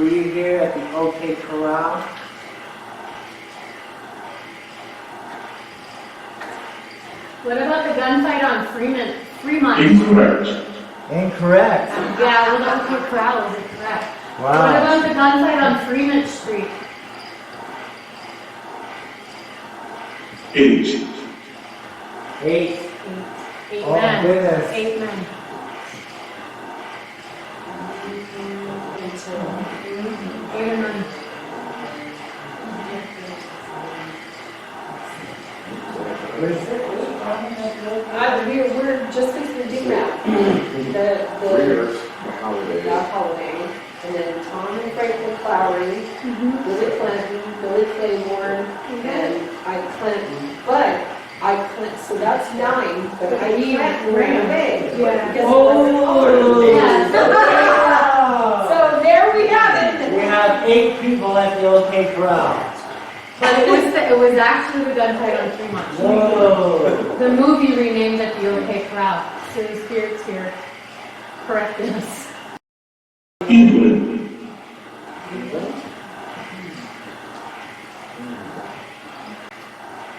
you here at the OK Corral. What about the gunfight on Fremont? Incorrect. Incorrect. Yeah, well, the OK Corral is incorrect. Wow. What about the gunfight on Fremont Street? 8. 8. 8 Oh, men. goodness. 8 men. 8 or 9. We're just fixing to do that. The holiday. And then Tom and Franklin Clowery, Billy Clinton, Billy Claiborne, and so that's 9, but I ran away. Yeah. Because it wasn't holiday. So there we have it. We have 8 people at the OK Corral. But it was actually the gunfight on Fremont Street. Whoa. The movie renamed it the OK Corral. So the spirits here corrected us. England.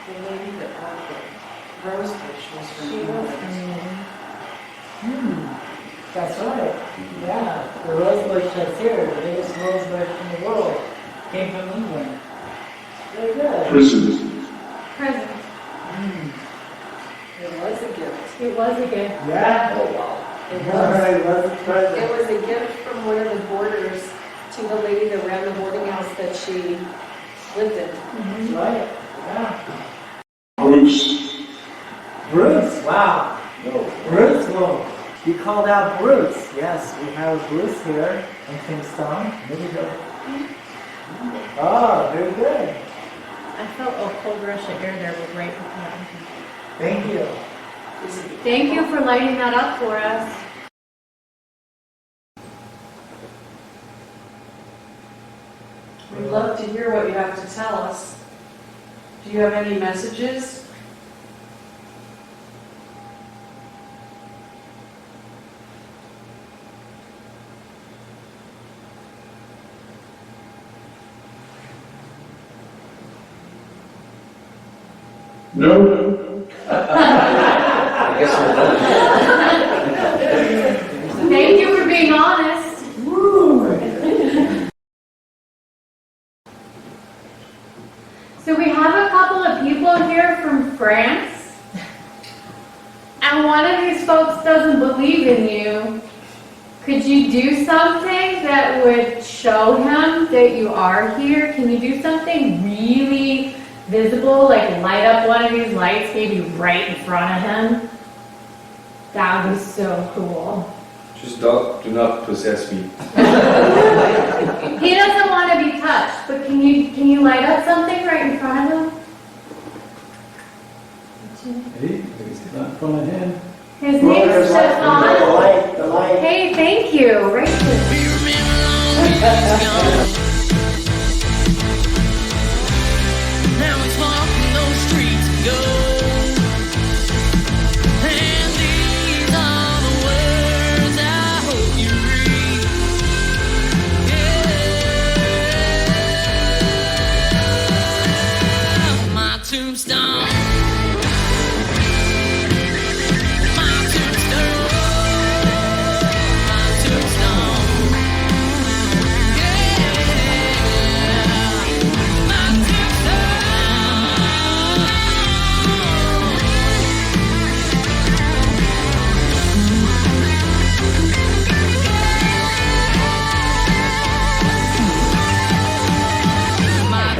The lady that bought the rose bush was from England. That's right. Yeah, the rose bush that's here, the biggest rose bush in the world, came from England. Very good. President. Present. It was a gift. It was a gift. Yeah. Oh, wow. It All right, was. what's the It present? was a gift from one of the boarders to the lady that ran the boarding house that she lived in. That's right. Yeah. Bruce. Bruce, wow. Bruce, well, you called out Bruce. Yes, we have Bruce here in Tombstone. There we go. Oh, very good. I felt a cold rush of air there was right before that. Thank you. Thank you for lighting that up for us. We'd love to hear what you have to tell us. Do you have any messages? No. I guess we're done. Thank you for being honest. So we have a couple of people here from France, and one of these folks doesn't believe in you. Could you do something that would show him that you are here? Can you do something really visible, like light up one of these lights maybe right in front of him? That would be so cool. Just do not possess me. He doesn't want to be touched, but can you light up something right in front of him? His name is Stefan. The light. Hey, thank you. Right here. Now he's walking those streets of gold. And these are the words I hope you read. Yeah, my tombstone. My tombstone. My tombstone.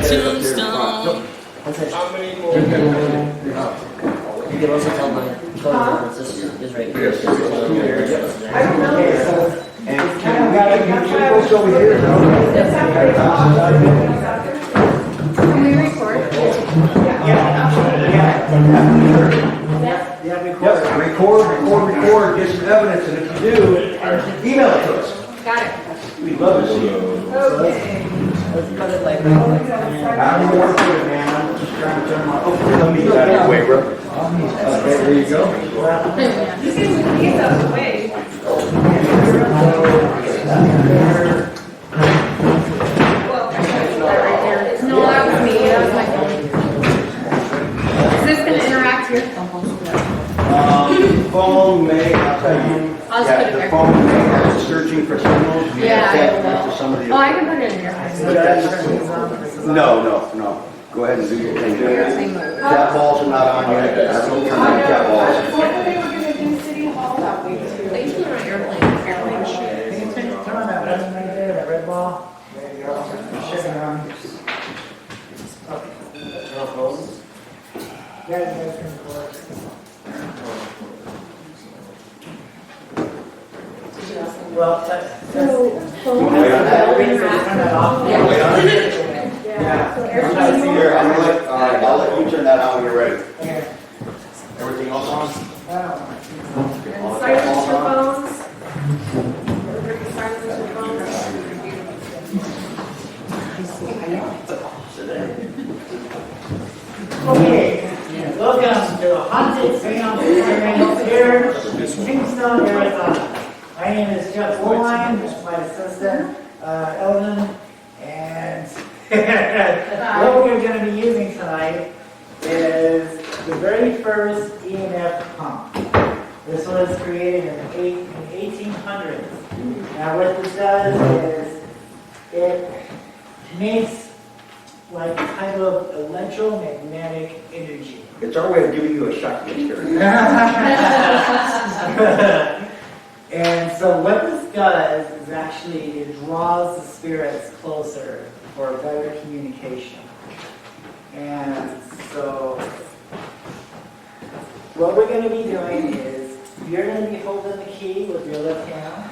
Tombstone. How many more? You can also tell my this is right here. I don't know. And kind of got folks over here. Can we record? Yeah, Record, get some evidence, and if you do, email it to us. Got it. We'd love to see it. Okay. Let's put it like I don't want to put it, man, I'm just trying to turn my, oh, let me, wait, bro. Okay, there you go. These out of the way. phone may, I'll tell you, I'll just yeah, put it the there. phone may have searching for signals. may Yeah, I affect will. to some of the. Oh, I can put it in here. No. Go ahead and do your thing. Cat balls are not on yet. I don't turn on cat balls. What were they gonna do City Hall that week too? They put on airplane Turn on that button right there, that red ball. There you go. Shipping on. Yeah, you guys can record. Well, that's. Wait on that. Turn that off. Wait on it. Yeah. I'm not here. I'll let you turn that on when you're ready. Okay. Everything else on? And silence your phones. Everybody silence your phones. Okay, welcome to the haunted seance experience here in Tombstone, Arizona. My name is Jeff Woolwine, this is my assistant, Eldon, and what we're going to be using tonight is the very first EMF pump. This was created in the 1800s. Now what this does is it makes like kind of electromagnetic energy. It's our way of giving you a shocking experience. And so what this does is actually it draws the spirits closer for better communication. And so what we're going to be doing is you're going to be holding the key with your left hand.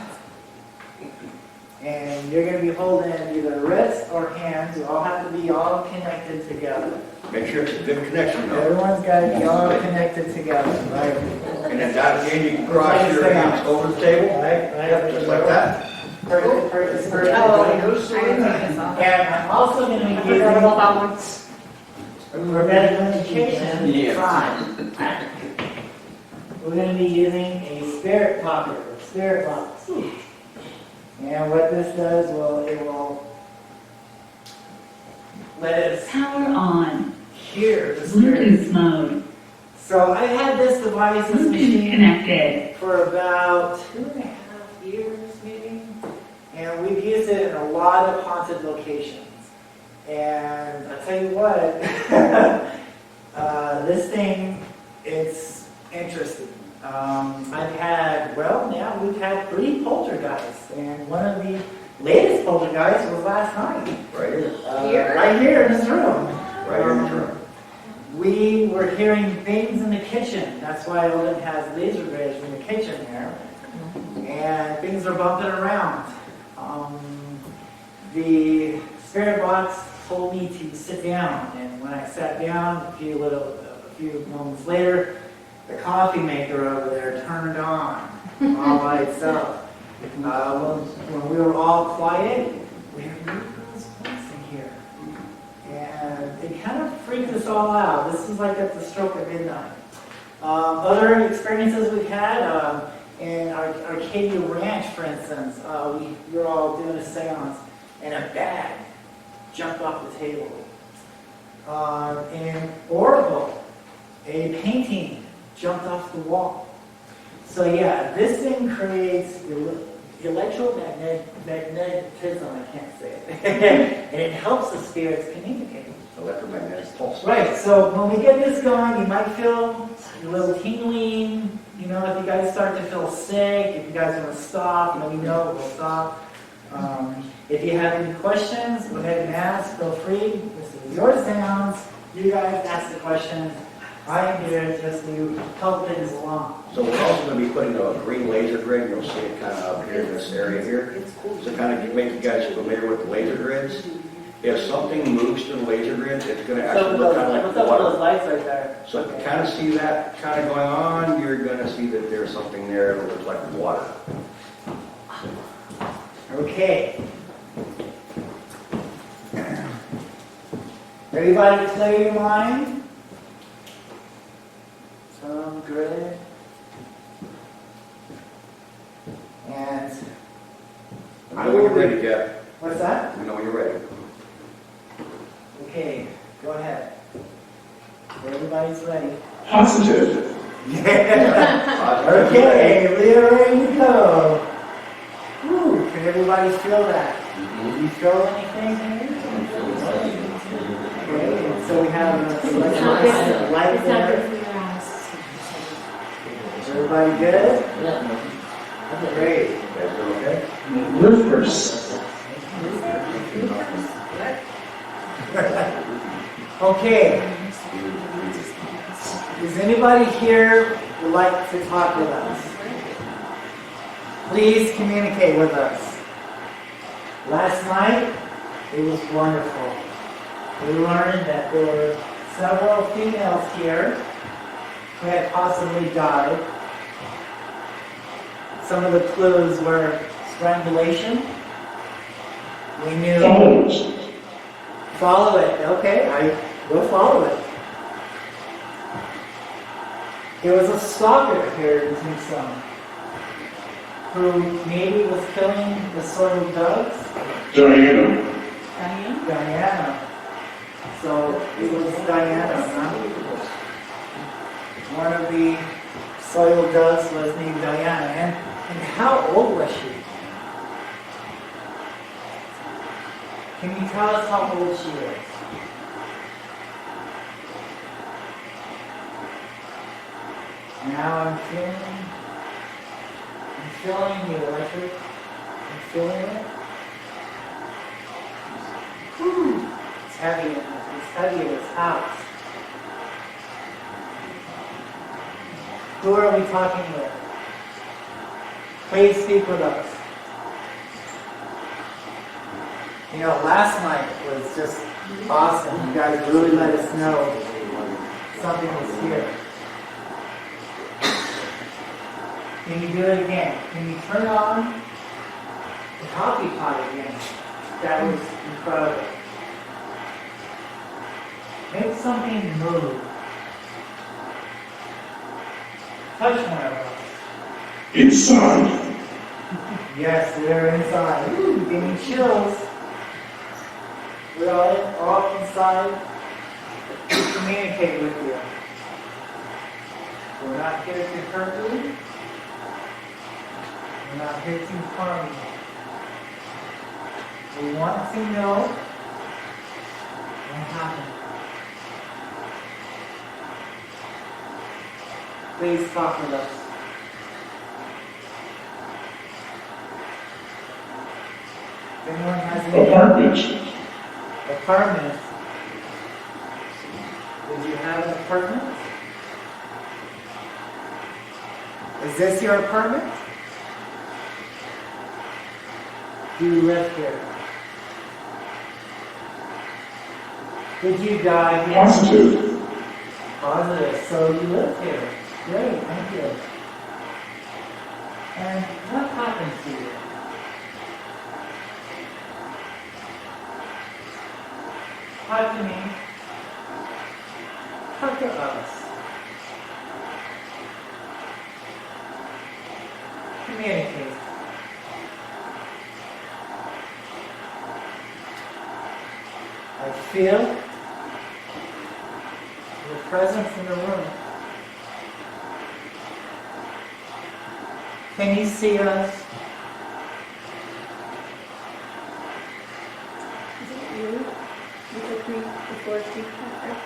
And you're going to be holding either wrist or hands. You all have to be all connected together. Make sure it's a good connection though. Everyone's got to be all connected together, right? And then that again, you can cross your hands over the table. Right, Just like that. Perfect. Oh, I didn't take this off. And I'm also going to be using, for better communication, we're going to be using a spirit popper, spirit box. And what this does, it will let us Power on. hear the Bluetooth spirits. mode. So I've had this device, this Bluetooth machine, connected. for about 2.5 years, maybe. And we've used it in a lot of haunted locations. And I'll tell you what, this thing, it's interesting. We've had 3 poltergeists, and one of the latest poltergeists was last night. Right here. Right here in this room. Right here in this room. We were hearing things in the kitchen. That's why Odin has laser grids in the kitchen there. And things are bumping around. The spirit box told me to sit down, and when I sat down, a few moments later, the coffee maker over there turned on all by itself. When we were all quiet, we heard Nico's voice in here. And it kind of freaked us all out. This is like at the stroke of midnight. Other experiences we've had, in Arcadia Ranch, for instance, we were all doing a seance, and a bag jumped off the table. In Oracle, a painting jumped off the wall. So yeah, this thing creates electromagnetism, I can't say it, and it helps the spirits communicate. Electromagnetic pulse. Right, so when we get this going, you might feel a little tingling, if you guys start to feel sick, if you guys want to stop, let me know, we'll stop. If you have any questions, go ahead and ask, feel free. This is your sounds, you guys ask the questions. I am here just to help things along. So we're also going to be putting a green laser grid. You'll see it kind of up here in this area here. So kind of make you guys familiar with the laser grids. If something moves to the laser grids, it's going to actually look kind of like what's up with those water. lights right there? So if you kind of see that kind of going on, you're going to see that there's something there that looks like water. Okay. Everybody clear your mind? Some grid. And I know when you're ready, Jeff. what's that? I know when you're ready. Okay, go ahead. Everybody's ready. Positive. Yeah. Okay, we are ready to go. Whew, can everybody feel that? You feel anything here? Okay, so we have a light It's not good there. for your eyes. Everybody good? Yeah. Great. You guys doing okay? Roofers. Okay. Is anybody here would like to talk with us? Please communicate with us. Last night, it was wonderful. We learned that there were several females here who had possibly died. Some of the clues were strangulation. We knew. Follows. Follow it. Okay, I will follow it. There was a stalker here in Tombstone who maybe was killing the soiled doves. Diana. Diana. So it was Diana, huh? One of the soiled doves was named Diana. And how old was she? Can you tell us how old she is? Now I'm feeling the electric. I'm feeling it. Whew. It's heavy. It's heavy in this house. Who are we talking with? Please speak with us. You know, last night was just awesome. You guys really let us know something was here. Can you do it again? Can you turn on the coffee pot again? That was incredible. Make something move. Touch one of us. Inside. Yes, we're inside. Ooh, give me chills. We're all inside to communicate with you. We're not here to hurt you. We're not here to harm you. We want to know what happened. Please talk with us. If anyone has any Apartment. apartment, did you have an apartment? Is this your apartment? Do you live here? Did you die here? Positive. Positive. So you live here. Great, thank you. And what happened to you? Talk to me. Talk to us. Communicate. I feel your presence in the room. Can you see us? Is it you? You took me before speaking.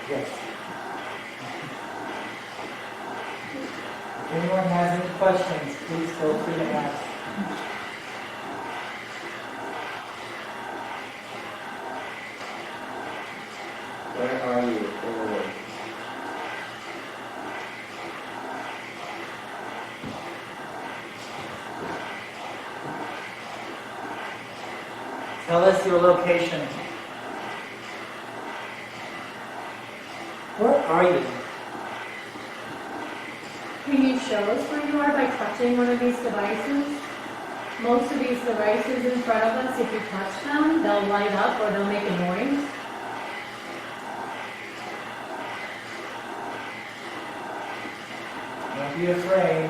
Yes. If anyone has any questions, please feel free to ask. Where are you? Oh, Tell us your location. Where are you? Can you show us where you are by touching one of these devices? Most of these devices in front of us, if you touch them, they'll light up or they'll make a noise. Don't be afraid.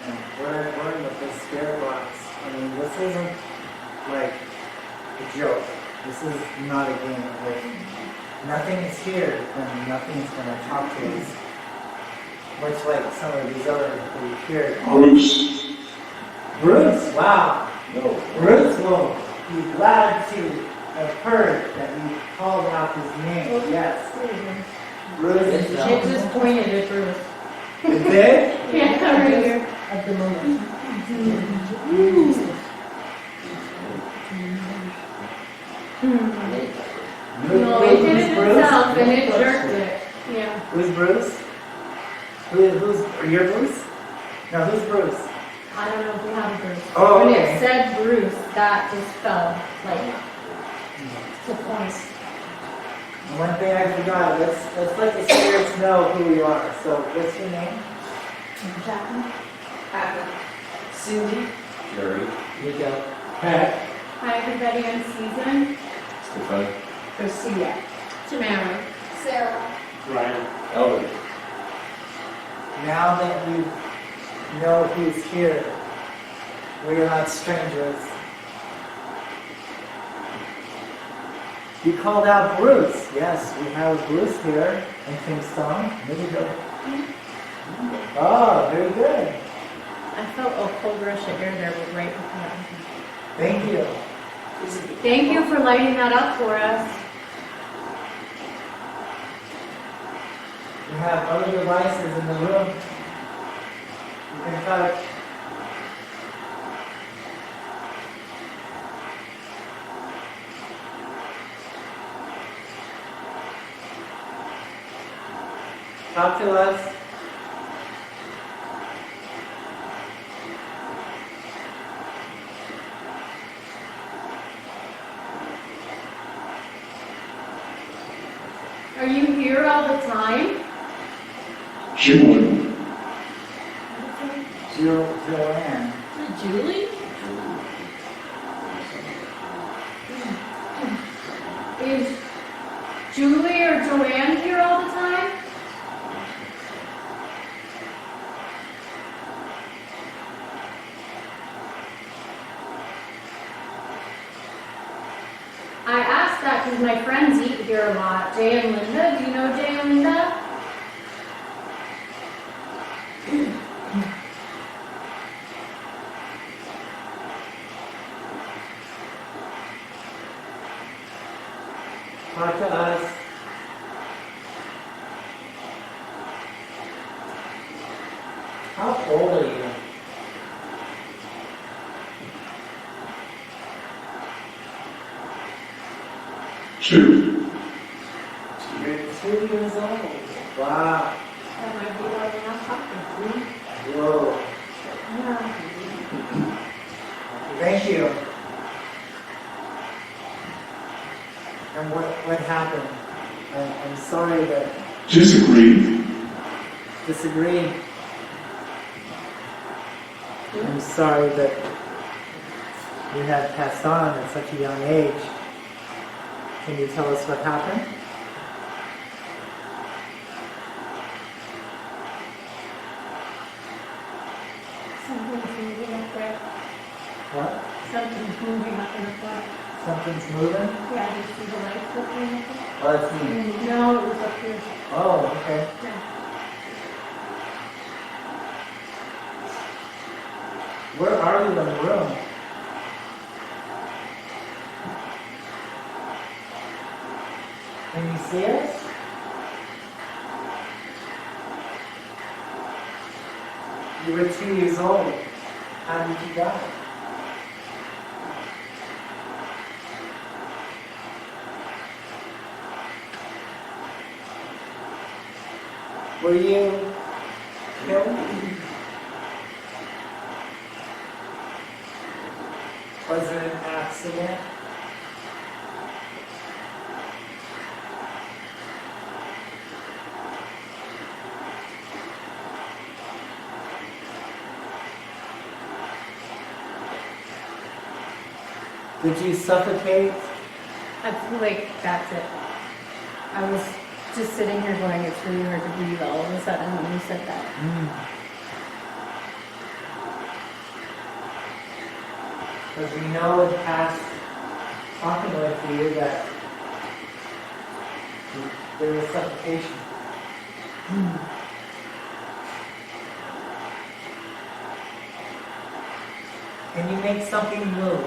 And what I've learned with this spirit box, I mean, this isn't like a joke. This is not a game. Like, nothing is here, and nothing's gonna talk to us. Much like some of these other people we've heard. Bruce. Bruce, wow. No. Bruce will be glad to have heard that you called out his name. Yes. Bruce is It just pointed at Bruce. It did? Yeah, right here. At the moment. No, it did it itself and it jerked it. Yeah. Who's Bruce? Who's your Bruce? No, who's Bruce? I don't know if we have a Bruce. Oh, When okay. it said Bruce, that just fell like to point. One thing I forgot, let's let the spirits know who we are. So, what's your name? Happy. Cindy? Jerry. Nico. Pat. Hi everybody on season. Stefan. Garcia. Tamara. Sarah. Ryan. Elvin. Now that you know who's here, we are not strangers. You called out Bruce. Yes, we have Bruce here in Tombstone. There you go. Oh, very good. I felt a cold rush of air there right before. Thank you. Thank you for lighting that up for us. We have other devices in the room. You can touch. Talk to us. Are you here all the time? June. Joanne. Julie? Is Julie or Joanne here all the time? I asked that because my friends eat here a lot. Jay and Linda, do you know Jay and Linda? Talk to us. How old are you? Two. You're 2 years old. Wow. That might be why we're not talking. Whoa. Yeah. Thank you. And what happened? I'm sorry that Disagree. disagree. I'm sorry that you had passed on at such a young age. Can you tell us what happened? Something's moving up there. What? Something's moving up in the front. Something's moving? Yeah, do you see the lights flickering up there? Oh, that's me. No, it was up here. Oh, okay. Yeah. Where are you in the room? Can you see us? You were 2 years old. How did you die? Were you killed? Was it an accident? Did you suffocate? I feel like that's it. I was just sitting here going, it's really hard to breathe all of a sudden when you said that. Because we know in past talking with you that there was suffocation. Can you make something move?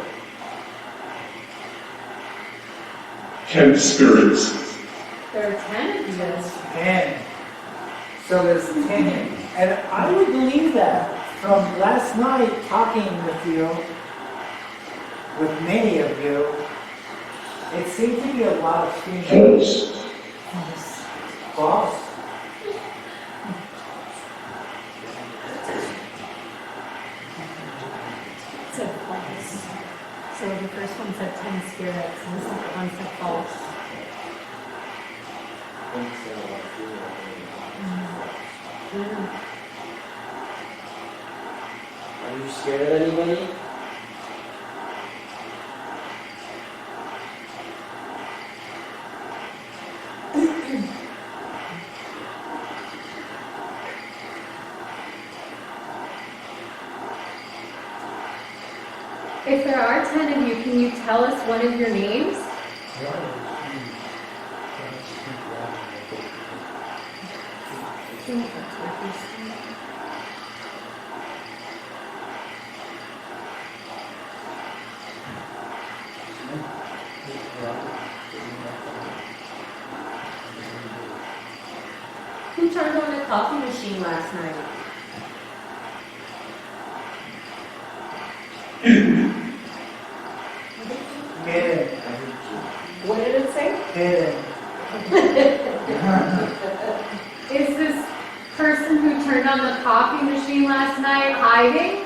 10 spirits, There are 10 of you. 10. So there's 10. And I would believe that from last night talking with you, with many of you, it seemed to be a lot of females. false, False. Said false. So the first one said 10 spirits, and the second one said false. Are you scared of anybody? If there are 10 of you, can you tell us one of your names? Who turned on the coffee machine last night? Hidden. What did it say? Hidden. Is this person who turned on the coffee machine last night hiding?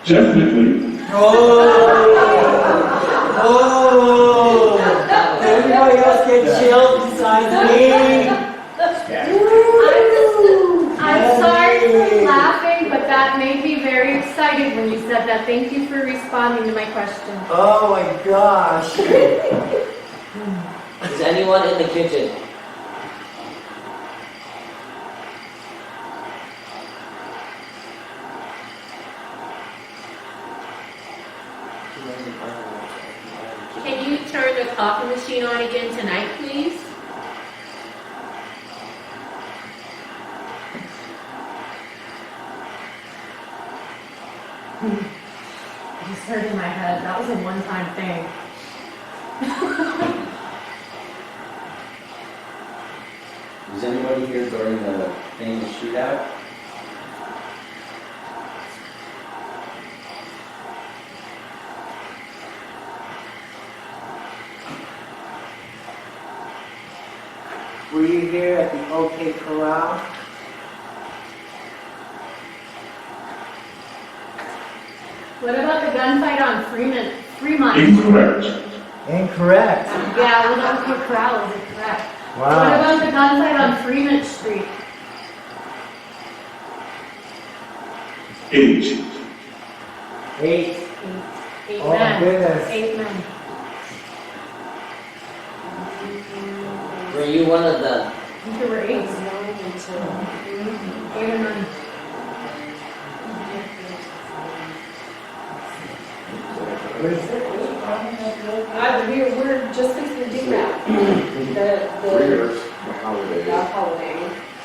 definitely, Oh! Did everybody else get chilled besides me? I'm sorry for laughing, but that made me very excited when you said that. Thank you for responding to my question. Oh my gosh. Is anyone in the kitchen? Can you turn the coffee machine on again tonight, please? I just heard in my head, that was a one-time thing. Was anybody here during the famous shootout? Were you here at the OK Corral? What about the gunfight on Fremont? incorrect, Incorrect. Yeah, well, that was Corral, is it correct? What Wow. about the gunfight on Fremont Street? 8, 8. Eight Oh my men. goodness. 8 men. Were you one of them? I think there were 8. 8 or 9. What is it? What are you talking about? We're just fixing to do that. The holiday.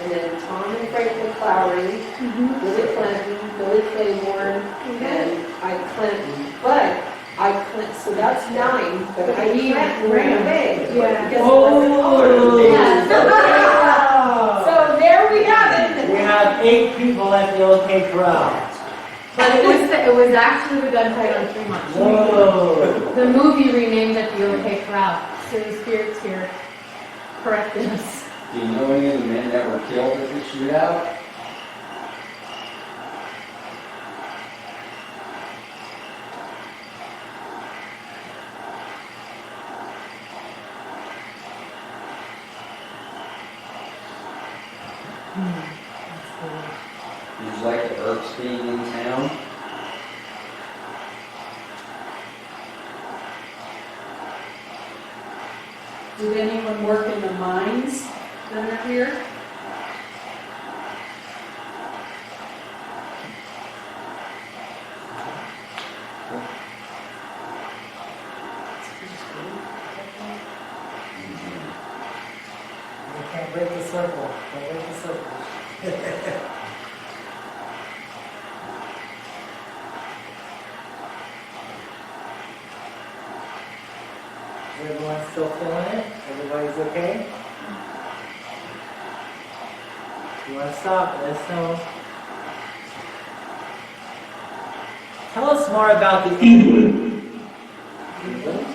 And then Tom and Franklin Clowery, Billy Clinton, Billy Claiborne, and Ike Clinton. But Ike Clinton, so that's 9, but Ike Clinton ran away. Yeah. Because it wasn't holiday. Yeah. So there we have it. We have 8 people at the OK Corral. But it was actually the gunfight on Fremont. Whoa. The movie renamed it the OK Corral. So the spirits here corrected us. Do you know any of the men that were killed at the shootout? Would you like the Earps being in town? Did anyone work in the mines that are here? Don't break the circle. Don't break the circle. Is everyone still feeling it? Everybody's okay? If you want to stop, let us know. Tell us more about the England, England.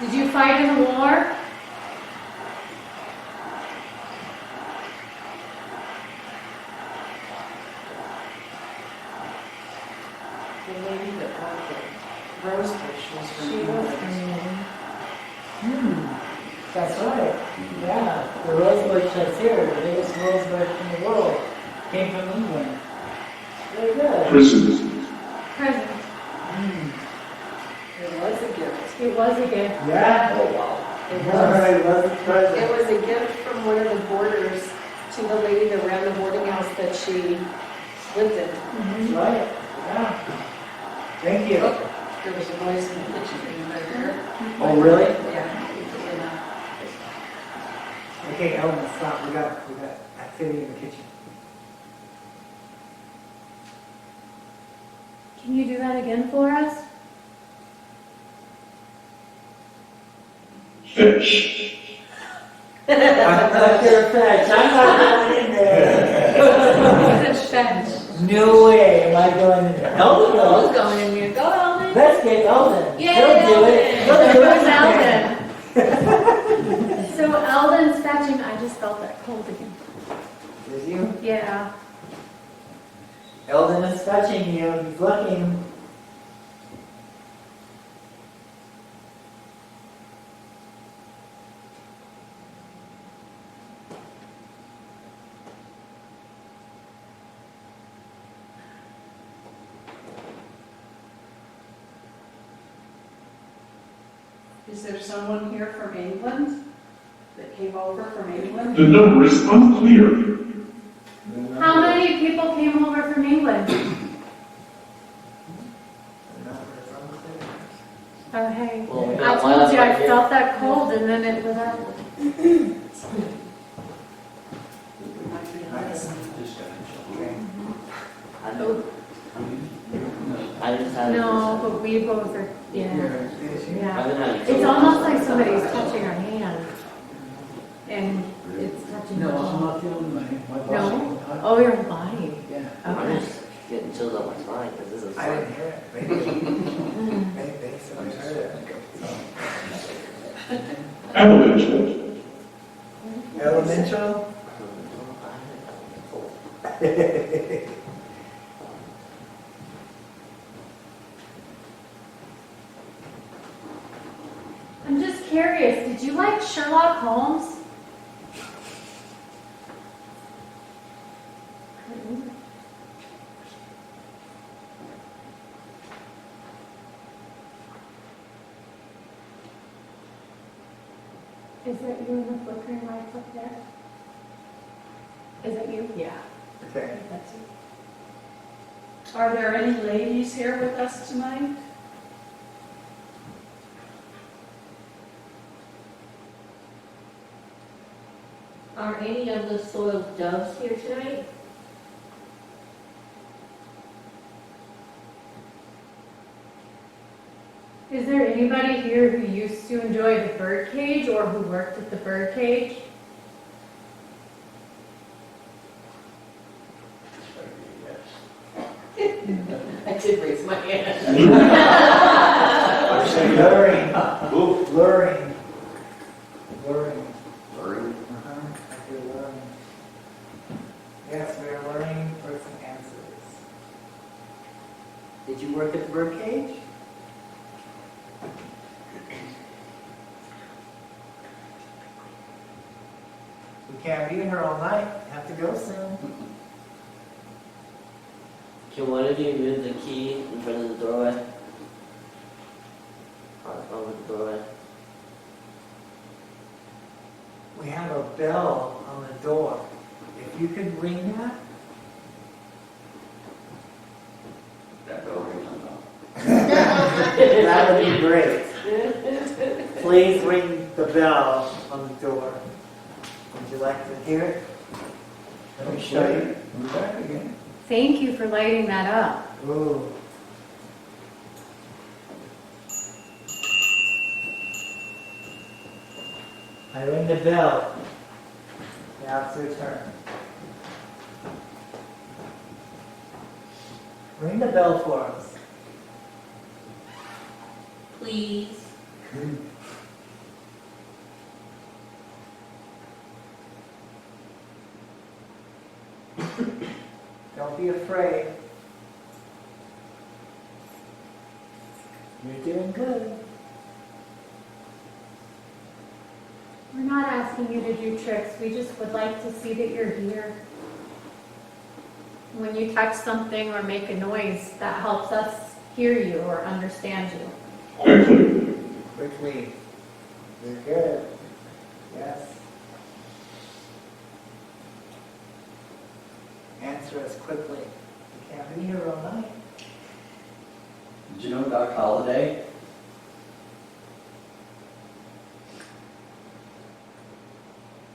Did you fight in the war? The lady that bought the rose bush was from She was England. from England. That's right. Yeah, the rosebush that's here, the biggest rosebush in the world, came from England. Very good. prison, Present. It was a gift. It was a gift. Yeah. Oh, wow. It All was. right, it was a It present. was a gift from one of the boarders to the lady that ran the boarding house that she lived in. That's right. Yeah. Thank you. There was a noise in the kitchen, remember? Oh, really? Yeah. Okay, Ellen, stop. We got activity in the kitchen. Can you do that again for us? fetch, I'm not your fetch. I'm not going in there. It's fetch. No way am I going in there. Elden Who's goes. going in here? Go, Eldon. Let's get Elden. Yay, He'll do it. He'll do it. Where's Eldon? So Eldon's fetching. I just felt that cold again. Did you? Yeah. Elden is fetching you. He's looking. Is there someone here from England that came over from England? the number is unclear, How many people came over from England? Oh, hey. Well, we I got told you I right here. felt that cold and then it was out. I just had No, but we both are, yeah. I've Yeah. been having It's almost like somebody's touching our hand. And it's touching No, the I'm ball. not feeling my body. No? Oh, your body. Yeah. I'm Okay. just getting chills up my spine because this is I like, didn't hear it. They said I heard it. elemental, Elemental? I'm just curious, did you like Sherlock Holmes? Is that you in the flickering lights up there? Is that you? Yeah. I Okay. think that's you. Are there any ladies here with us tonight? Are any of the soiled doves here tonight? Is there anybody here who used to enjoy the bird cage or who worked at the bird cage? I did raise my hand. Luring. Ooh. Luring. Luring. Luring. I feel luring. Yes, we are luring for some answers. Did you work at the bird cage? We can't be here all night. Have to go soon. can one of you move the key in front of the doorway? Over the doorway. We have a bell on the door. If you could ring that. That bell rings on top. That would be great. please ring the bell on the door. Would you like to hear it? Let me show you. We're back again. Thank you for lighting that up. Ooh. I ring the bell. Now it's your turn. Ring the bell for us. Please. Don't be afraid. You're doing good. We're not asking you to do tricks, we just would like to see that you're here. When you touch something or make a noise, that helps us hear you or understand you. Quickly. Quickly. You're good. Yes. Answer us quickly. You can't be here all night. Did you know Doc Holliday?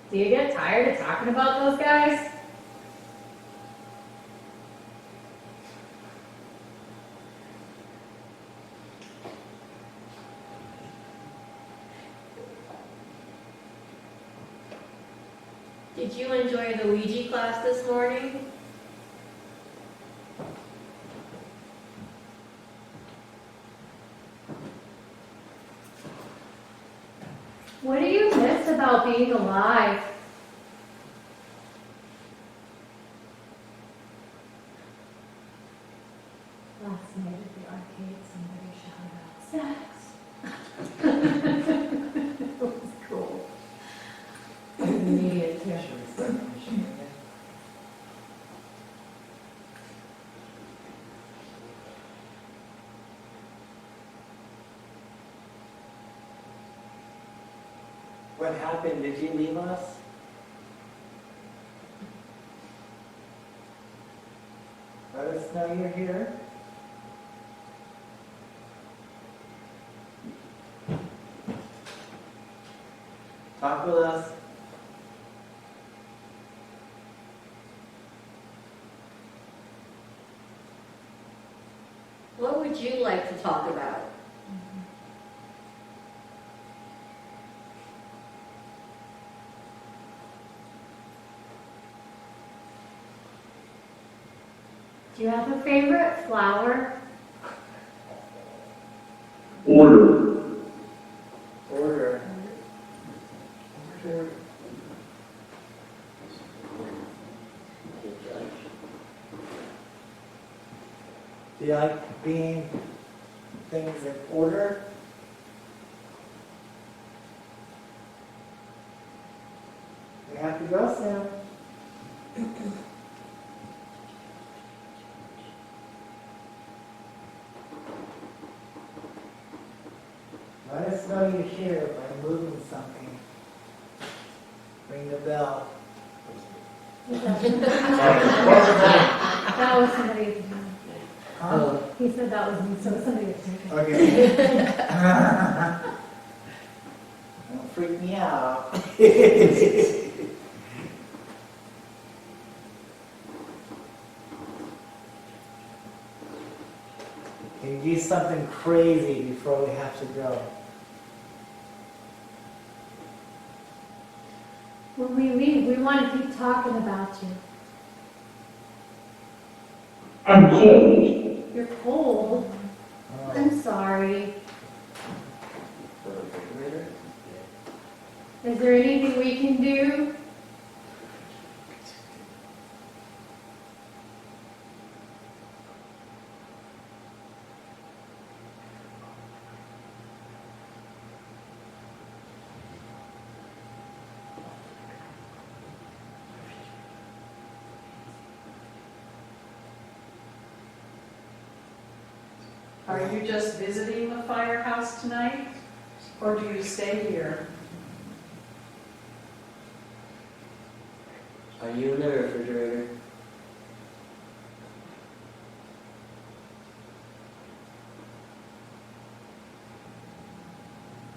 Do you get tired of talking about those guys? Did you enjoy the Ouija class this morning? What do you miss about being alive? Last night at the arcade, somebody shouted out, sex! It was cool. It was immediate too. Should we start the machine again? What happened? Did you leave us? Let us know you're here. Talk with us. What would you like to talk about? Do you have a favorite flower? Order. Order. Order. Do you like being things in order? We have to go soon. Let us know you're here by moving something. Ring the bell. That was somebody at the time. Huh? He said that was me, so it was somebody at the time. Okay. Don't freak me out. Can you do something crazy before we have to go? When we leave, we want to keep talking about you. I'm cold. You're cold. I'm sorry. Is there anything we can do? Are you just visiting the firehouse tonight, or do you stay here? Are you in the refrigerator?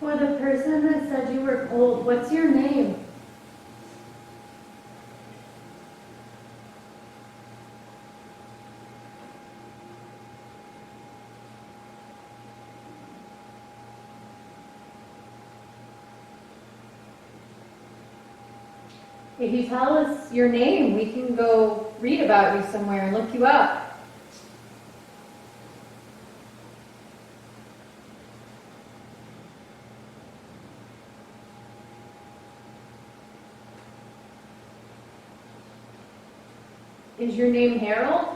For the person that said you were cold, what's your name? If you tell us your name, we can go read about you somewhere and look you up. Is your name Harold?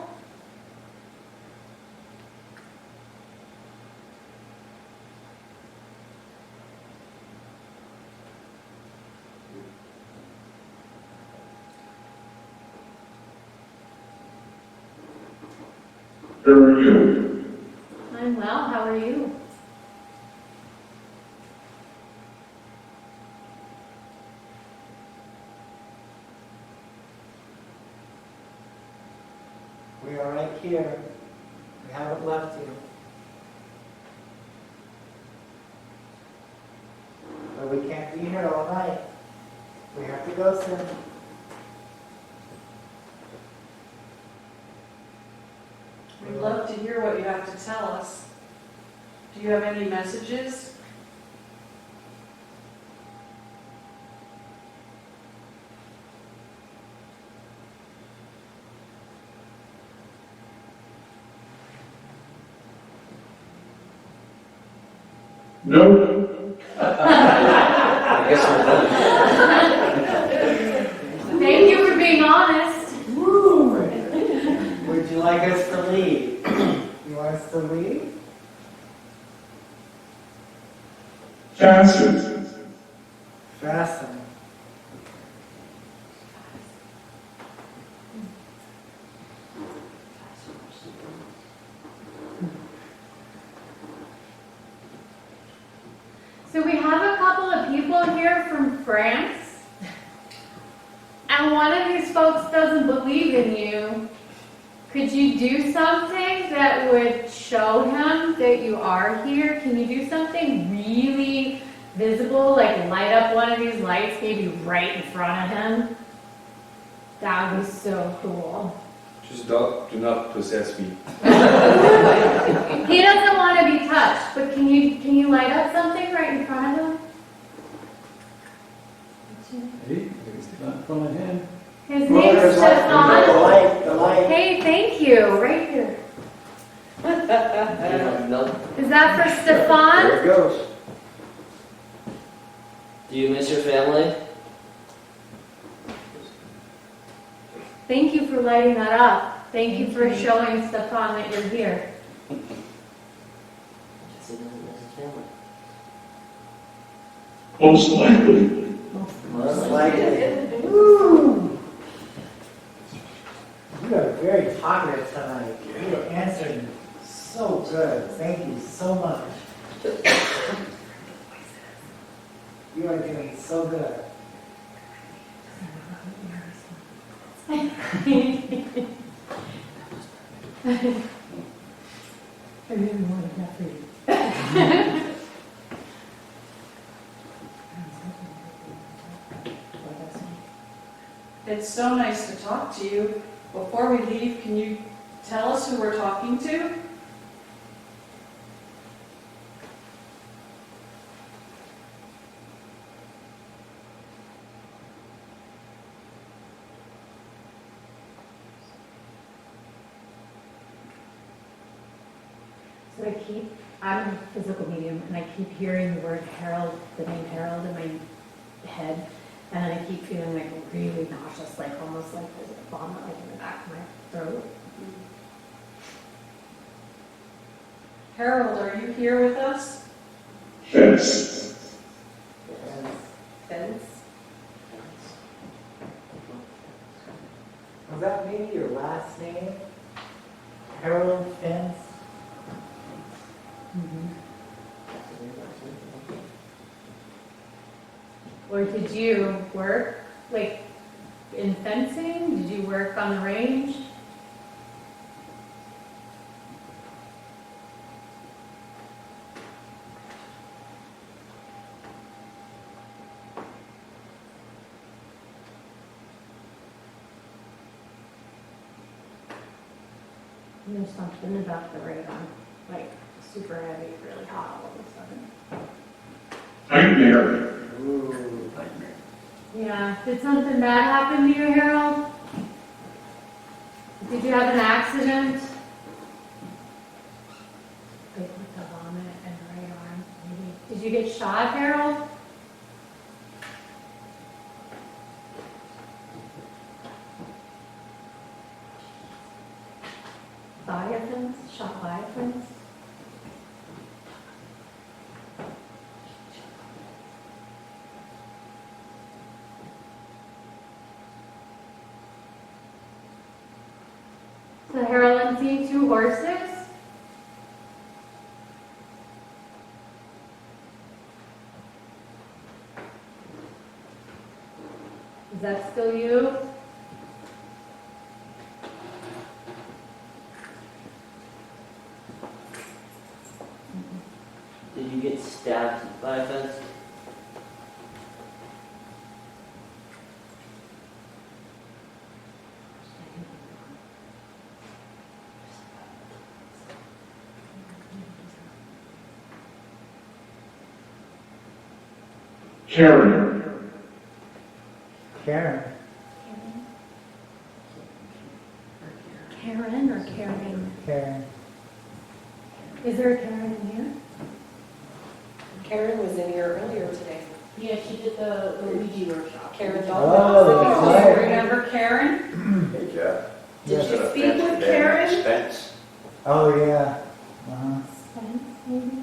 How are you? I'm well, how are you? We are right here. We haven't left you. But we can't be here all night. We have to go soon. We'd love to hear what you have to tell us. Do you have any messages? No? I guess we're done. Thank you for being honest. Woo! Would you like us to leave? You want us to leave? Fasten. Fasten. So we have a couple of people here from France, and one of these folks doesn't believe in you. Could you do something that would show him that you are here? Can you do something really visible, like light up one of these lights maybe right in front of him? That would be so cool. Just do not possess me. He doesn't want to be touched, but can you light up something right in front of him? Hey, it's not from my hand. His Well, name's there's light. The Stefan. light, the light. Hey, thank you, right here. No, Is that for There Stefan? it goes. do you miss your family? Thank you for lighting that up. Thank you for showing Stefan that you're here. I guess he doesn't miss his family. Most likely. Most likely. Woo! You are very talkative tonight. You are answering so good. Thank you so much. You are doing so good. I really wanted that for you. It's so nice to talk to you. Before we leave, can you tell us who we're talking to? So I'm a physical medium, and I keep hearing the word Harold, the name Harold in my head, and then I keep feeling like really nauseous, like almost like there's a vomit like in the back of my throat. Harold, are you here with us? Fence. Fence? Was that maybe your last name? Harold Fence? Or did you work like in fencing? Did you work on the range? There's something about the radon, like super heavy, really hot all of a sudden. Nightmare. Ooh, nightmare. Yeah, did something bad happen to you, Harold? Did you have an accident? Like with the vomit and the right arm, maybe. Did you get shot, Harold? Leviathans? Shot leviathans? So Harold, I'm seeing 2 horses. Is that still you? Did you get stabbed by a fence? Karen. Karen. Karen or Karen? Karen. Is there a Karen in here? Karen was in here earlier today. Yeah, she did the Ouija workshop. Karen Oh, Dahlman. right. Do you remember Karen? Hey, Jeff. Did Instead you of speak fence, with we had Karen? Fence. Oh, yeah. Uh-huh. Spence, maybe?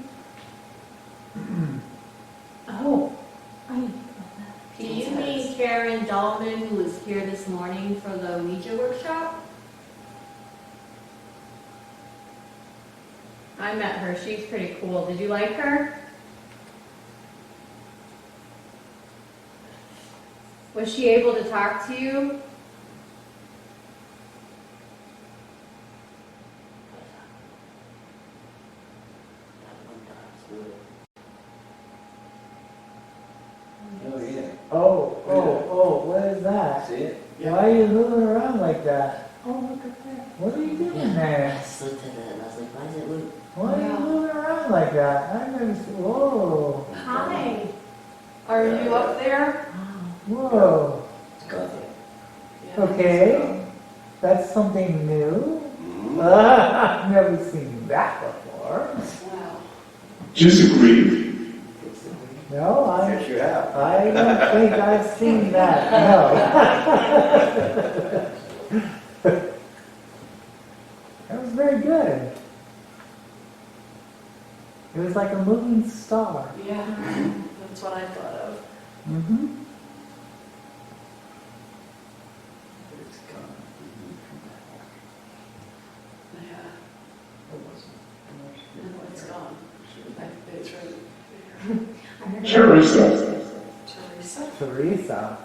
Oh, I need to know that. Do you mean Karen Dahlman, who was here this morning for the Ouija workshop? I met her. She's pretty cool. Did you like her? Was she able to talk to you? Oh, yeah. Oh, what is that? See it? Why are you moving around like that? Oh, look at that. What are you doing I there? slipped in it and I was like, why is it moving? Why are you moving around like that? I've never seen, whoa, Hi. Are you up there? whoa. It's coffee. Okay, that's something new. Mhm. I've never seen that before. Wow. Disagree. No, Yes, you have. I don't think I've seen that, no. That was very good. It was like a moving star. Yeah, that's what I thought of. Mm-hmm. It's gone. Yeah, It wasn't. no, it's gone. It's right. Teresa. Teresa? Teresa.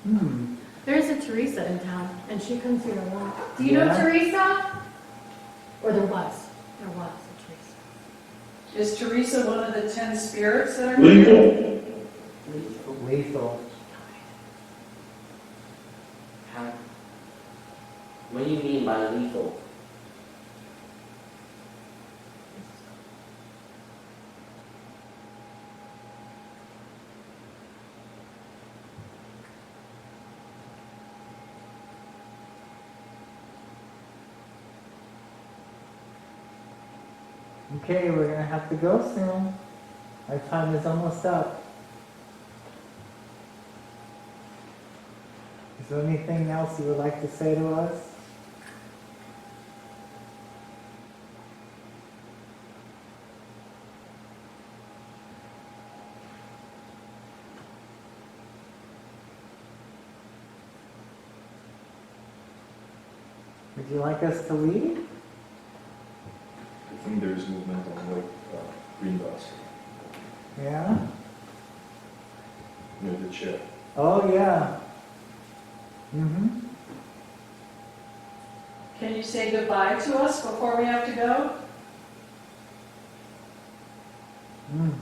Hmm. There's a Teresa in town, and she comes here a lot. Do you know Yeah. Teresa? Or there was. There was a Teresa. Is Teresa one of the 10 spirits that are here? Lethal. Lethal. How? What do you mean by lethal? Okay, we're gonna have to go soon. Our time is almost up. Is there anything else you would like to say to us? Would you like us to leave? I think there is movement on like green dots Yeah? near the chair. Oh, yeah. Mm-hmm. Can you say goodbye to us before we have to go? Mm.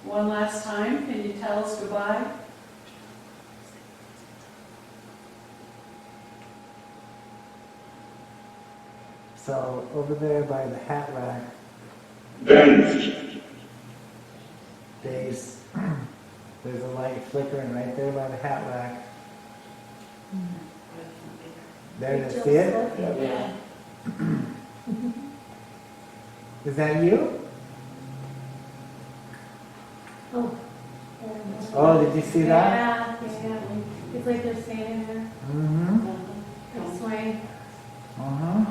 One last time, can you tell us goodbye? So over there by the hat rack, vanished, there's a light flickering right there by the hat rack. There it is, see it? Yeah. Is that you? Oh, did you see that? Yeah. It's like they're standing there. Mm-hmm. This way. Uh-huh.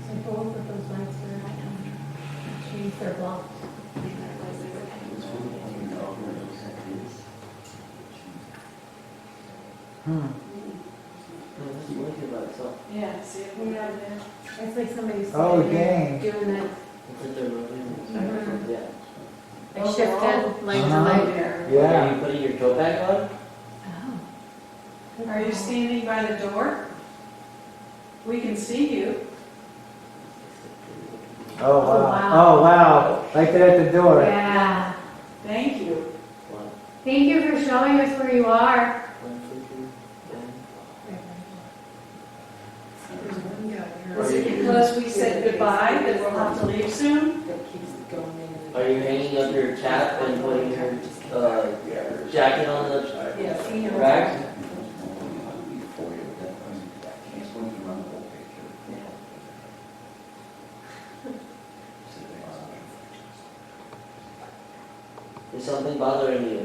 So both of those lights are out. Change their blocked. Yeah, see if we have it. It's like somebody's Oh, standing there dang. doing that. It's like they're moving. Yeah. They shifted light to Uh-huh. light. Are Yeah. you putting your coat back on? Oh. Are you standing by the door? We can see you. Oh, wow. wow. Oh, wow. Right there at the door. Yeah. Thank you. One, Thank you for showing us where you are. 1, 2, 3, 1. Is it because we said goodbye that we'll have to leave soon? Are you hanging up your cap and putting your jacket on the rack? Is something bothering you? I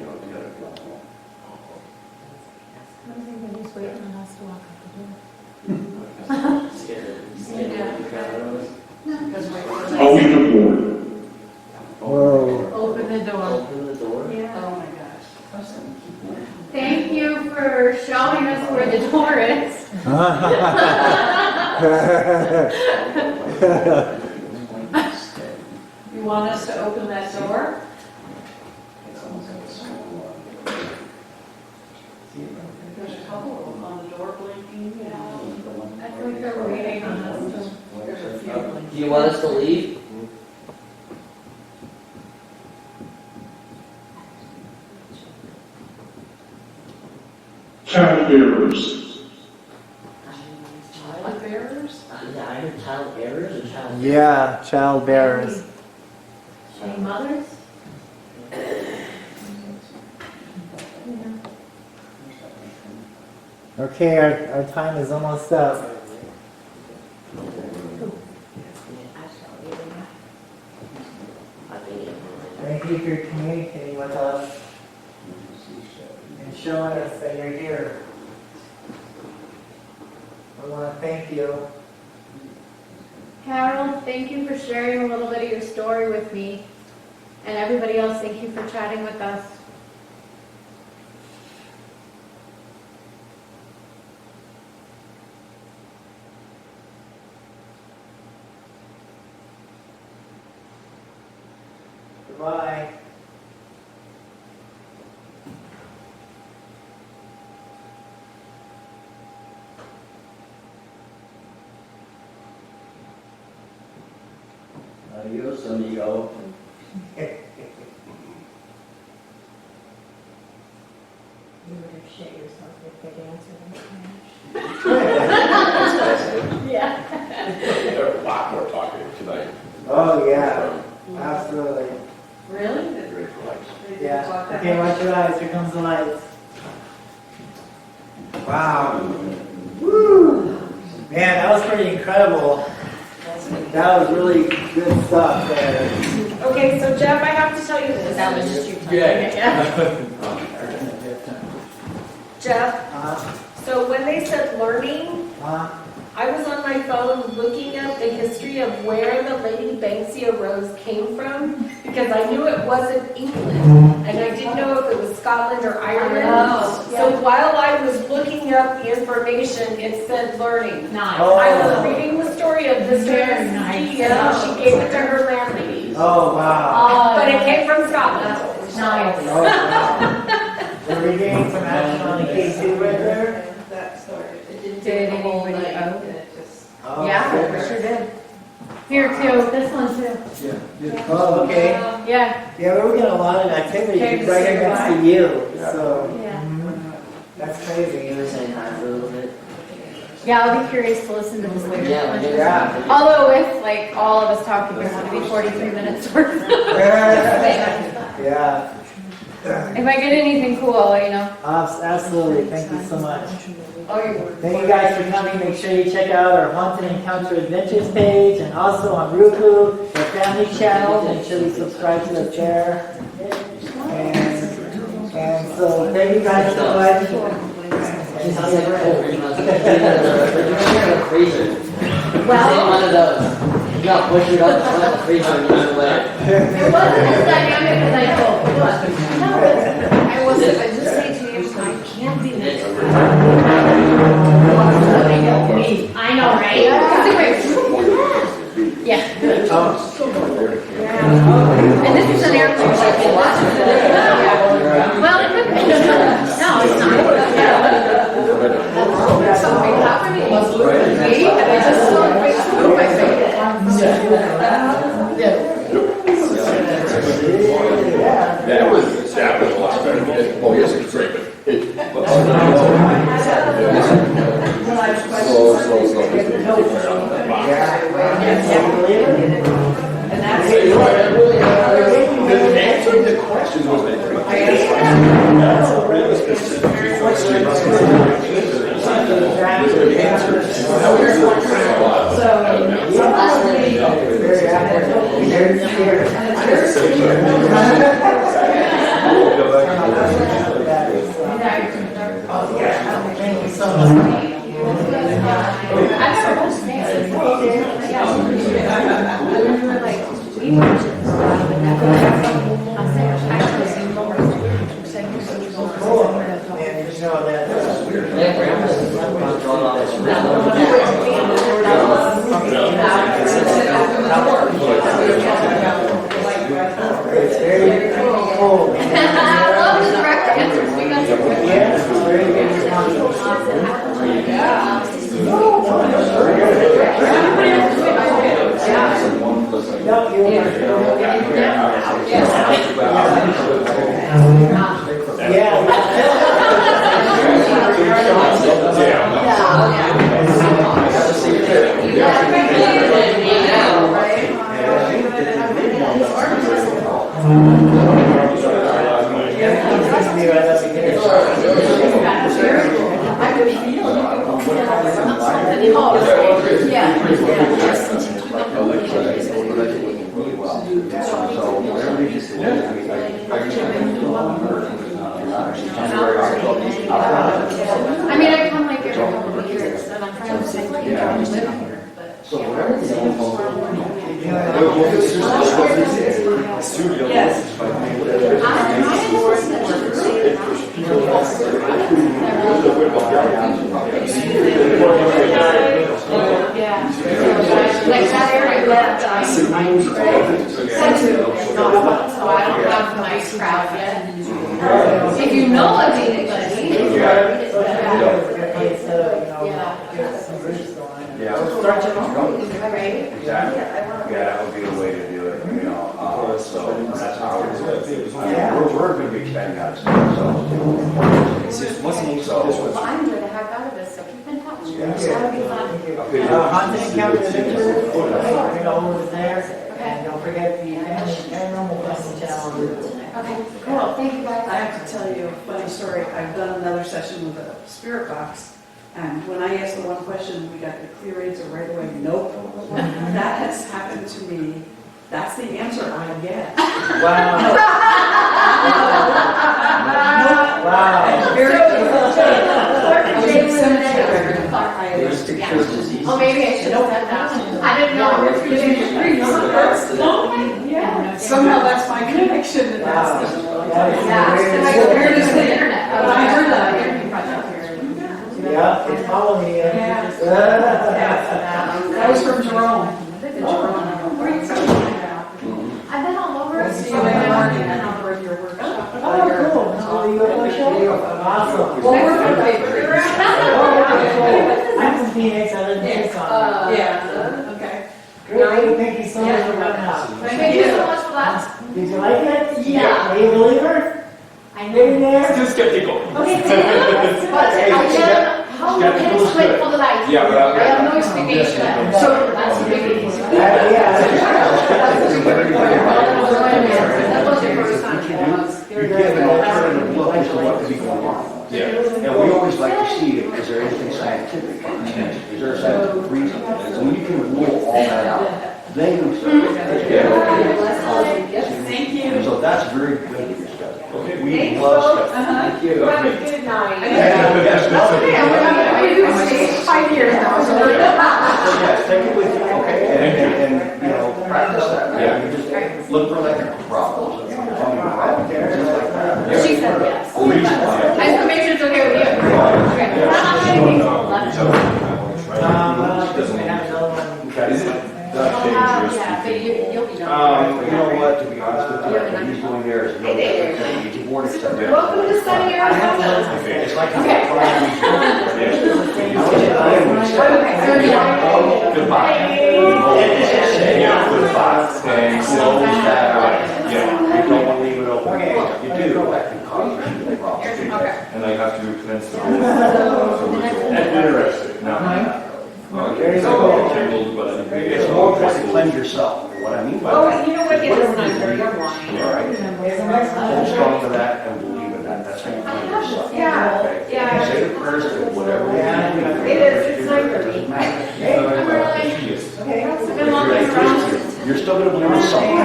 was thinking just waiting on us to walk out the door. Scared of the cameras? I'll leave the board. Whoa. Open the door. Open the door? Yeah. Oh my gosh. Thank you for showing us where the door is. You want us to open that door? There's a couple of them on the door blinking, you know. I feel like they're waiting on us. There's a few blinking. Do you want us to leave? Child bearers, Child bearers? Yeah, I heard child bearers or child. Yeah, child bearers. Any mothers? Okay, our time is almost up. Thank you for communicating with us and showing us that you're here. I want to thank you. Harold, thank you for sharing a little bit of your story with me. And everybody else, thank you for chatting with us. Goodbye. Adios, amigo. You would have shit yourself if they'd answered in Spanish. Yeah. They're a lot more talkative tonight. Oh, yeah, absolutely. Really? They're very polite. They didn't Yeah. talk that Okay, much? watch your eyes. Here comes the lights. Wow. Woo. Man, that was pretty incredible. That was really good stuff there. Okay, so Jeff, I have to tell you this. That was just your time. Yeah. Jeff, Uh-huh. so when they said learning, Uh-huh. I was on my phone looking up the history of where the Lady Banksia rose came from, because I knew it wasn't England, and I didn't know if it was Scotland or Ireland. Oh, So yeah. while I was looking up the information, it said learning. Nice. Oh. I was reading the story of this Very nice. She gave it to her landlady, Oh, wow. but it came from Scotland. Nice. Oh, wow. Were we getting some action on the K2 right there? Did anybody, Oh, yeah, good. we sure did. Here too, this one too. Oh, okay. Yeah. Yeah, we were getting a lot of activity Came to right say next goodbye? to you, Yeah. so. Yeah. That's crazy. You were saying hi for a little bit. Yeah, I'll be curious to listen to this later. Yeah, when you're Yeah. Although with like all of us talking, it's going to be 43 minutes worth. Yeah. If I get anything cool, I'll let you know. Absolutely, thank you so much. Oh, you're welcome. Thank you guys for coming. Make sure you check out our Haunted Encounter Adventures page and also on Roku, the family channel. Make sure you subscribe to us there. And so thank you guys so much. How's that cold? You're not in the freezer. Well, One of those. You got butchered up in front of the freezer and you went away. it wasn't as dynamic as I hoped. I wasn't, I just say to you, I can't be this. I know, right? Yeah. And this is an airport. Well, it could be. No, it's not. Something happened, it was looking at me, and I just saw it face through my face. That was, that was a lot better. Oh, yes, it's great, but it. Slow. And that's Hey, you're right, I really, answering the questions was the great. That's a really specific question. Thank you so much. And you know that. Yeah, grandma's going on this It's very cold. I love the direct answers. We got some good ones. Yeah, it's very good. Yep, you I mean, I come like every couple of years, and I'm trying to say, like, I live here, but. Like that area that, so I don't have a nice crowd yet. If you know of anybody. Right? Exactly. Yeah, that would be the way to do it, you know, so that's how it's we're gonna be expanding that, so. Well, I enjoy the heck out of this, so keep in touch. That'll be fun. Haunted Encounter Adventures, over there. And don't forget the Paranormal Family Channel. Okay, cool, thank you guys. I have to tell you a funny story. I've done another session with a spirit box, and when I asked the one question, we got the clear answer right away, nope. That has happened to me. That's the answer I get. Wow. Wow. Very Oh, maybe I should have said that. I didn't know. Yeah. Somehow that's my connection, and Wow. that's the. That is And I very compared it to cool. the internet. When I heard that, I Interview project here. Yeah, it's following me. That was from Jerome. I've been all over. See you in the morning and I'll bring your workshop. Oh, cool. So you go show? Awesome. Well, we're from Bakery. I'm from Phoenix, I live in Tucson. Yeah, okay. Great, thank you so much for coming out. Thank you so much for that. Did you like it? skeptical. Okay, but I am, how you can sweat for the light? Yeah, but I have no expectation. So that's a big issue. That was the first time. You give an alternative look as to what could be going on. Yeah. And we always like to see, is there anything scientific? Is there a scientific reason? And when you can rule all that out, then you start. Thank you. So that's very good that you're studying. Okay. We love stuff. Thank you. Have a good night. Yes, That's okay, I'm gonna do 5 years now, so we're yes, take it with you, okay? And, you know, practice that. Yeah. You just look for electrical problems. Plumbing problems, things like that. She said yes. Oh, you should. I just want to make sure it's okay with you. Okay. Doesn't we have another one. Is it that dangerous? Yeah, but you'll be done. You know what, to be honest with you, what he's doing there is no different than the board except that. Welcome to sunny Arizona. Okay. It's like. Okay. Goodbye. Yeah, goodbye. And close that out. Yeah. You don't want to leave it open. You do, that can cause a problem. And I have to cleanse the room. That's interesting. No. Okay. It's more important to cleanse yourself, what I mean by Oh, that. you know what, it is 9:30, All right? Hold strong to that and believe in that, that's how you cleanse yourself. Yeah, Okay? yeah. Say the prayers to whatever. It is, it's 9:30. I'm really, it's been a long way around. You're still gonna believe in something.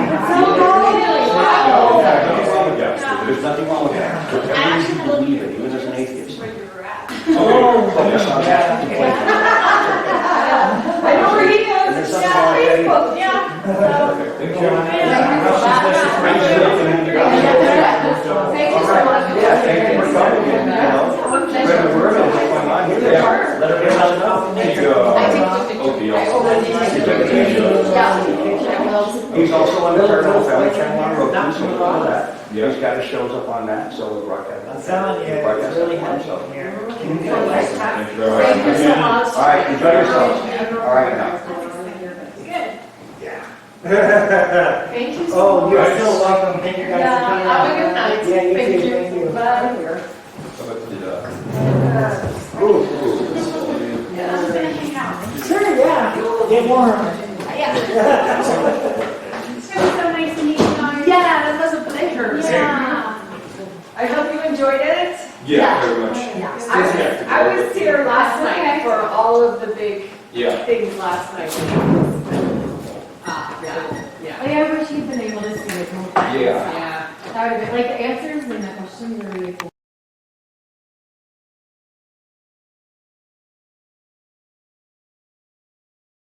There's nothing wrong with that. Whatever you believe in, even as an atheist. Focus on that. I know where he is. There's something wrong with that. Facebook, yeah. Thank you so much. Yeah, thank you for coming, and, you know, spread the word on what's going on here. Let everyone else know. He's also on the Paranormal Family Channel on Roku, so look at that. He's got his shows up on that, so we broadcast. I'm telling you, it's really helpful here. Thank you very much. Thank you so much. All right, enjoy yourselves. All right, now. Thank you so Oh, much. you're still welcome. Thank you guys for coming Yeah, have a out. good night. Yeah, you Thank too. you. Thank you. Bye. Sure, yeah. Get warm. Yeah. It was so nice to meet you guys. Yeah, that was a pleasure. Yeah. I hope you enjoyed it. Yeah, very much. I was here last night for all of the big Yeah. things last night. Oh, yeah, I wish you'd been able to see it. Yeah. That would have been, like, the answers and the questions were really cool.